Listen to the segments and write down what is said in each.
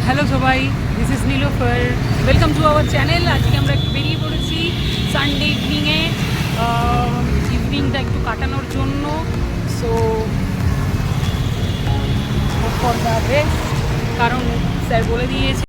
Hello সবাই, this is Nilofar. Welcome to our channel. আজকে আমরা একটু বেরিয়ে পড়েছি সানডে ইভিনিংটা একটু কাটানোর জন্য। সো ফর দ্য বেস্ট, কারণ স্যার বলে দিয়েছে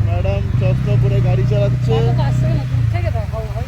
ম্যাডাম চশমা পরে গাড়ি চালাচ্ছে। দূর থেকে দেখাও ভাই।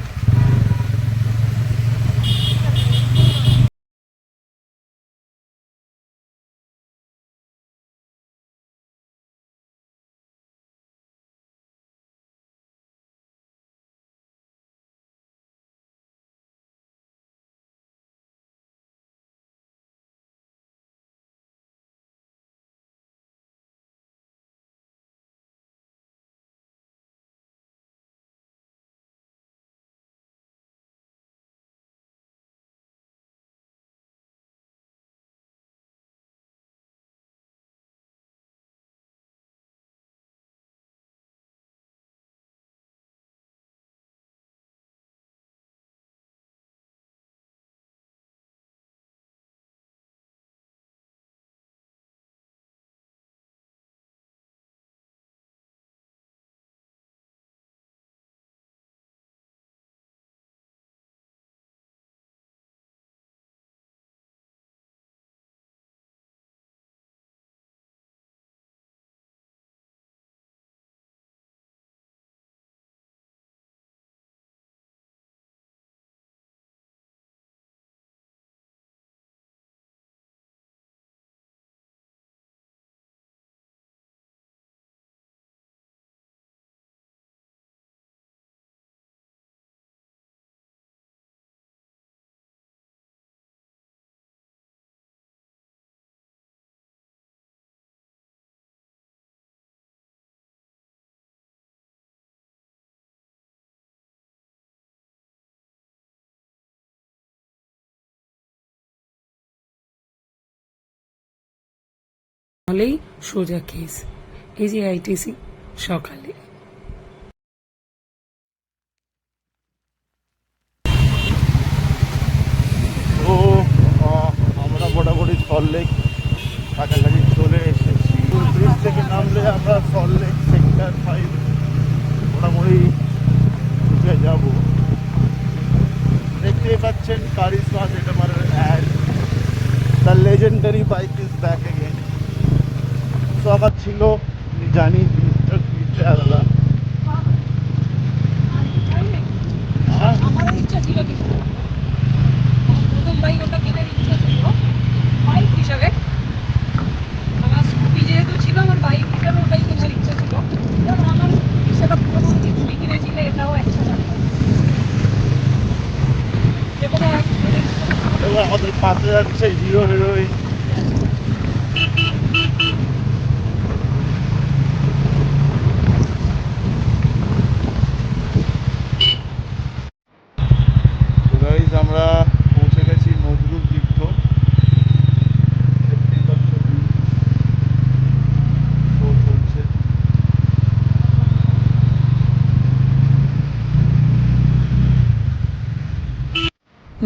হলেই সোজা কেস। এই যে আইটিসি সকালে তো আমরা মোটামুটি সল্টলেক কাছাকাছি চলে এসেছি। ব্রিজ থেকে নামলে আমরা সল্টলেক সেক্টর 5 মোটামুটি ঢুকে যাব। দেখতেই পাচ্ছেন কারিশমা সিনেমার ad, the legendary bike is back again. তো আমার ছিল জানি জিনিসটার ফিউচার আলাদা। আমারও ইচ্ছা ছিল কিন্তু প্রথম বাইক ওটা কেনার ইচ্ছা ছিল বাইক হিসাবে। আমার স্কুটি যেহেতু ছিল, আমার বাইক হিসাবে ওটাই কেনার ইচ্ছা ছিল। যেমন আমার সেটা পুরোনো স্কুটি কিনেছিলে, এটাও একটা এবার আমাদের পাশে যাচ্ছে হিরো হিরোইন। গাইজ আমরা পৌঁছে গেছি নজরুল তীর্থ। দেখতেই পাচ্ছ show চলছে।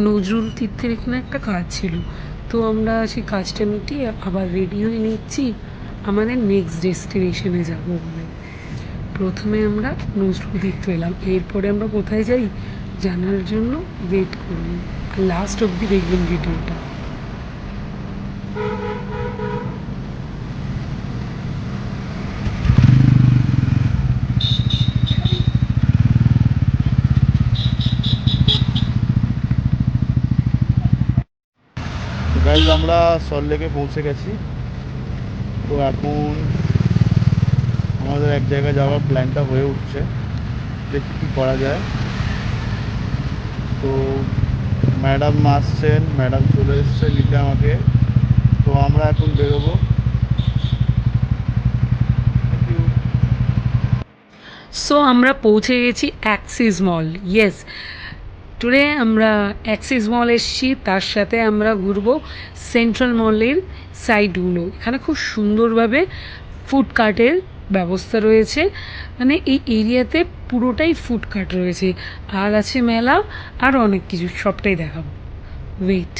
নজরুল তীর্থের এখানে একটা কাজ ছিল, তো আমরা সেই কাজটা মিটিয়ে আবার রেডি হয়ে নিচ্ছি আমাদের নেক্সট ডেস্টিনেশনে যাব বলে। প্রথমে আমরা নজরুল তীর্থ এলাম, এরপরে আমরা কোথায় যাই জানার জন্য ওয়েট করুন, লাস্ট অবধি দেখবেন ভিডিওটা। গাইজ আমরা সল্টলেকে পৌঁছে গেছি। তো এখন আমাদের এক জায়গায় যাওয়ার প্ল্যানটা হয়ে উঠছে, দেখি কী করা যায়। তো ম্যাডাম আসছেন, ম্যাডাম চলে এসছে নিতে আমাকে। তো আমরা এখন বেরোবো। সো আমরা পৌঁছে গেছি অ্যাক্সিস মল। ইয়েস, টুডে আমরা অ্যাক্সিস মল এসেছি, তার সাথে আমরা ঘুরবো সেন্ট্রাল মলের সাইডগুলো। এখানে খুব সুন্দরভাবে ফুডকার্টের ব্যবস্থা রয়েছে, মানে এই এরিয়াতে পুরোটাই ফুডকার্ট রয়েছে, আর আছে মেলা আর অনেক কিছু, সবটাই দেখাবো। ওয়েট।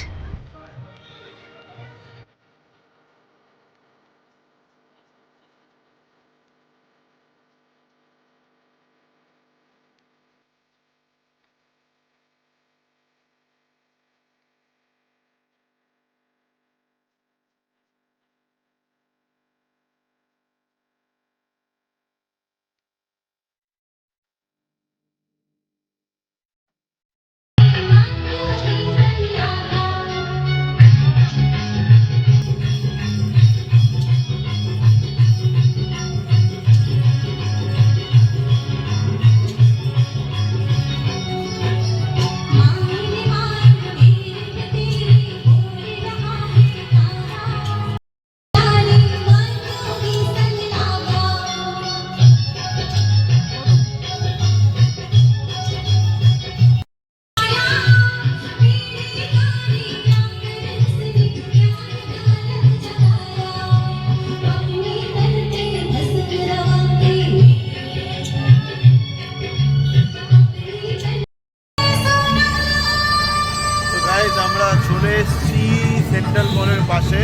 তো গাইজ আমরা চলে এসেছি সেন্ট্রাল মলের পাশে।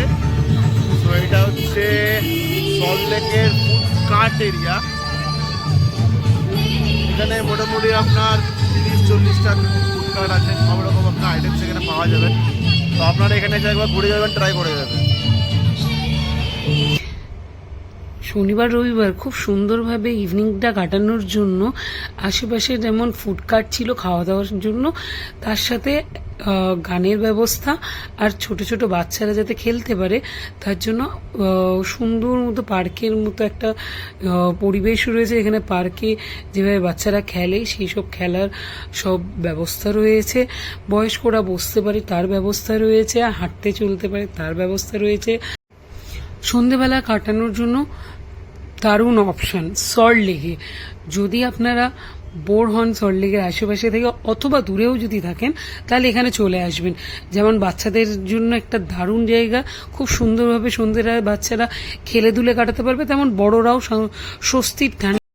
তো এটা হচ্ছে সল্টলেকের ফুডকার্ট এরিয়া। এখানে মোটামুটি আপনার 30-40টা ফুডকার্ট আছে, সব রকম আপনার আইটেমস এখানে পাওয়া যাবে। তো আপনারা এখানে এসে একবার ঘুরে যাবেন, ট্রাই করে যাবেন। শনিবার রবিবার খুব সুন্দরভাবে ইভিনিংটা কাটানোর জন্য আশেপাশে যেমন ফুডকার্ট ছিল খাওয়া দাওয়ার জন্য, তার সাথে গানের ব্যবস্থা, আর ছোট ছোট বাচ্চারা যাতে খেলতে পারে তার জন্য সুন্দর মতো পার্কের মতো একটা পরিবেশ রয়েছে। এখানে পার্কে যেভাবে বাচ্চারা খেলে সেই সব খেলার সব ব্যবস্থা রয়েছে, বয়স্করা বসতে পারে তার ব্যবস্থা রয়েছে, হাঁটতে চলতে পারে তার ব্যবস্থা রয়েছে। সন্ধেবেলা কাটানোর জন্য দারুণ অপশান সল্ট লেকে। যদি আপনারা বোরহন সল্ট লেকের আশেপাশে থেকে অথবা দূরেও যদি থাকেন তাহলে এখানে চলে আসবেন। যেমন বাচ্চাদের জন্য একটা দারুণ জায়গা, খুব সুন্দরভাবে সন্ধ্যেরা বাচ্চারা খেলে দুলে কাটাতে পারবে, তেমন বড়রাও স্বস্তির ঠান্ডা।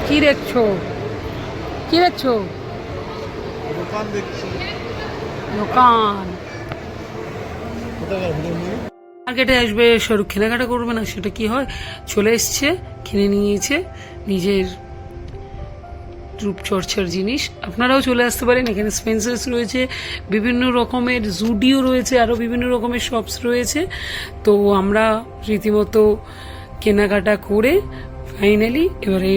কি দেখছো, কি দেখছো? দোকান দেখছি। দোকান মার্কেটে আসবে, সরু কেনাকাটা করবে না, সেটা কি হয়? চলে এসছে, কিনে নিয়েছে নিজের রূপচর্চার জিনিস। আপনারাও চলে আসতে পারেন। এখানে স্পেন্সার্স রয়েছে, বিভিন্ন রকমের জুডিও রয়েছে, আরও বিভিন্ন রকমের শপস রয়েছে। তো আমরা রীতিমতো কেনাকাটা করে ফাইনালি এবারে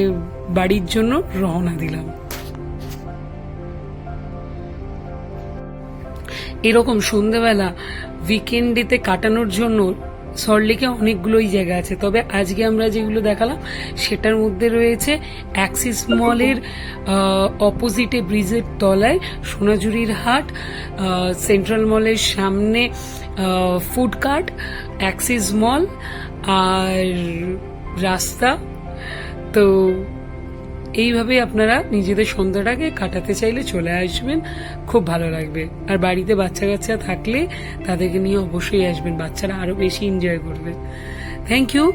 বাড়ির জন্য রওনা দিলাম। এরকম সন্ধ্যেবেলা উইকেন্ডেতে কাটানোর জন্য সল্টলেকে অনেকগুলোই জায়গা আছে, তবে আজকে আমরা যেগুলো দেখালাম সেটার মধ্যে রয়েছে অ্যাক্সিস মলের অপোজিটে ব্রিজের তলায় সোনাঝুরির হাট, সেন্ট্রাল মলের সামনে ফুড কার্ট, অ্যাক্সিস মল আর রাস্তা। তো এইভাবে আপনারা নিজেদের সন্ধ্যাটাকে কাটাতে চাইলে চলে আসবেন, খুব ভালো লাগবে। আর বাড়িতে বাচ্চা কাচ্চা থাকলে তাদেরকে নিয়ে অবশ্যই আসবেন, বাচ্চারা আরও বেশি এনজয় করবে। Thank you.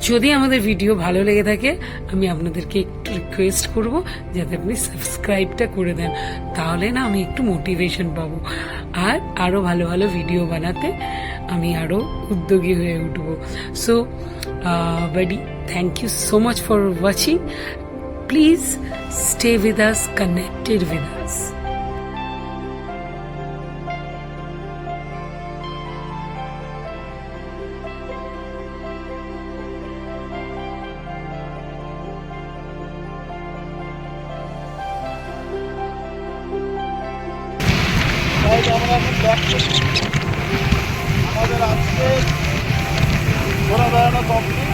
যদি আমাদের ভিডিও ভালো লেগে থাকে আমি আপনাদেরকে একটু রিকোয়েস্ট করব যাতে আপনি সাবস্ক্রাইবটা করে দেন, তাহলে না আমি একটু মোটিভেশন পাবো আর আরও ভালো ভালো ভিডিও বানাতে আমি আরও উদ্যোগী হয়ে উঠব। So buddy, thank you so much for watching. Please stay with us, connected with us. আমাদের আজকে ঘোরা বেড়ানো কমপ্লিট।